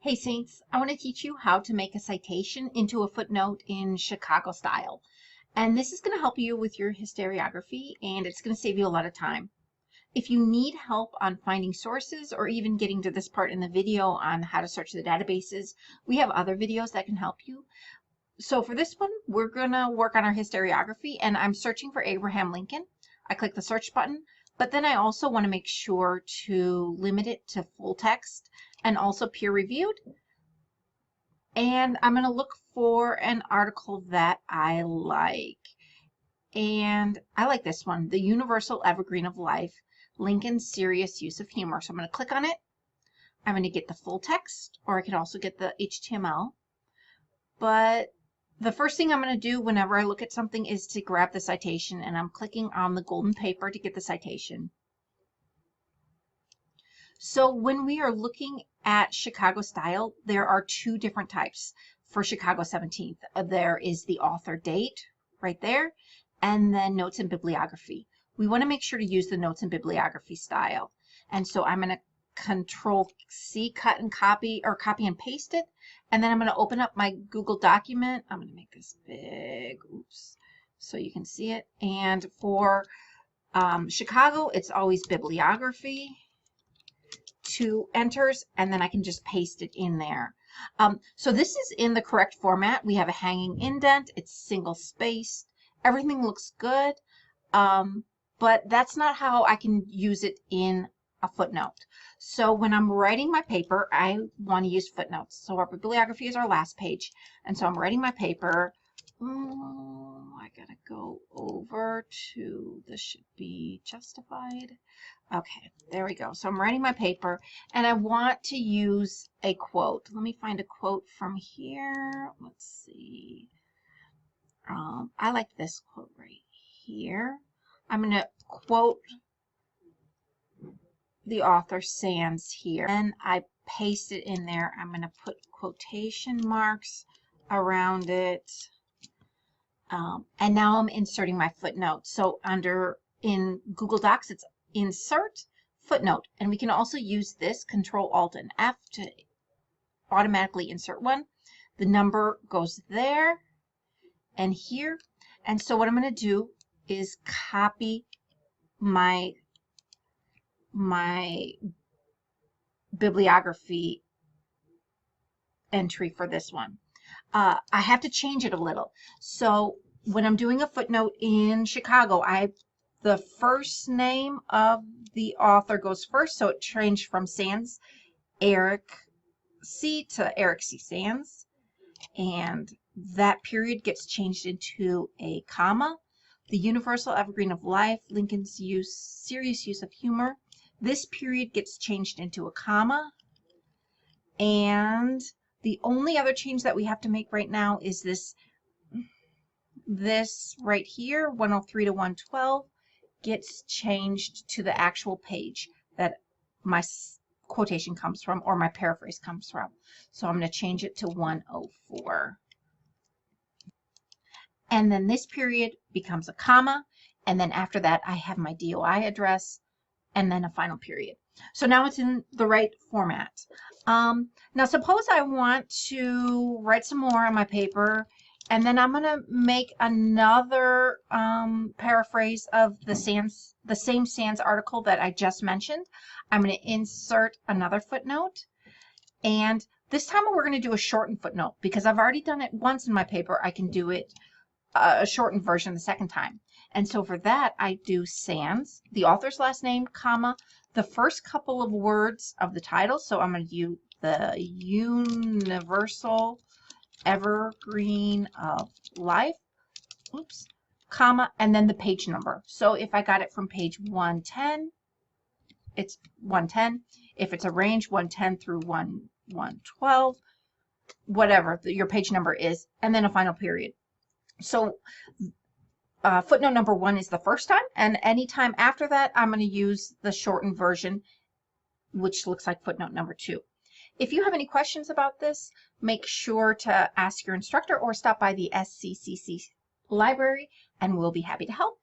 Hey Saints, I want to teach you how to make a citation into a footnote in Chicago style. And this is going to help you with your historiography, and it's going to save you a lot of time. If you need help on finding sources or even getting to this part in the video on how to search the databases, we have other videos that can help you. So for this one, we're going to work on our historiography, and I'm searching for Abraham Lincoln. I click the search button, but then I also want to make sure to limit it to full text and also peer-reviewed. And I'm going to look for an article that I like. And I like this one, The Universal Evergreen of Life, Lincoln's Serious Use of Humor. So I'm going to click on it. I'm going to get the full text, or I can also get the HTML. But the first thing I'm going to do whenever I look at something is to grab the citation, and I'm clicking on the golden paper to get the citation. So when we are looking at Chicago style, there are two different types for Chicago 17th. There is the author date right there, and then notes and bibliography. We want to make sure to use the notes and bibliography style. And so I'm going to Control C, cut and copy, or copy and paste it. And then I'm going to open up my Google document. I'm going to make this big, oops, so you can see it. And for Chicago, it's always bibliography. 2 enters, and then I can just paste it in there. So this is in the correct format. We have a hanging indent, it's single spaced, everything looks good, but that's not how I can use it in a footnote. So when I'm writing my paper, I want to use footnotes. So our bibliography is our last page, and so I'm writing my paper. I gotta go over to, this should be justified. Okay, there we go. So I'm writing my paper, and I want to use a quote. Let me find a quote from here. Let's see. I like this quote right here. I'm going to quote the author Sands here, and I paste it in there. I'm going to put quotation marks around it. And now I'm inserting my footnote. So in Google Docs, it's Insert Footnote. And we can also use this Control Alt and F to automatically insert one. The number goes there and here. And so what I'm going to do is copy my bibliography entry for this one. I have to change it a little. So when I'm doing a footnote in Chicago, the first name of the author goes first. So it changed from Sands, Eric C. to Eric C. Sands. And that period gets changed into a comma. The Universal Evergreen of Life, Lincoln's Serious Use of Humor. This period gets changed into a comma. And the only other change that we have to make right now is this right here, 103 to 112, gets changed to the actual page that my quotation comes from, or my paraphrase comes from. So I'm going to change it to 104. And then this period becomes a comma, and then after that I have my DOI address, and then a final period. So now it's in the right format. Now suppose I want to write some more on my paper, and then I'm going to make another paraphrase of the same Sands article that I just mentioned. I'm going to insert another footnote, and this time we're going to do a shortened footnote because I've already done it once in my paper. I can do it a shortened version the second time. And so for that, I do Sands, the author's last name, comma, the first couple of words of the title. So I'm going to do the Universal Evergreen of Life, oops, comma, and then the page number. So if I got it from page 110, it's 110. If it's a range, 110 through 112, whatever your page number is, and then a final period. So footnote number 1 is the first time, and any time after that, I'm going to use the shortened version, which looks like footnote number 2. If you have any questions about this, make sure to ask your instructor or stop by the SCCC library, and we'll be happy to help.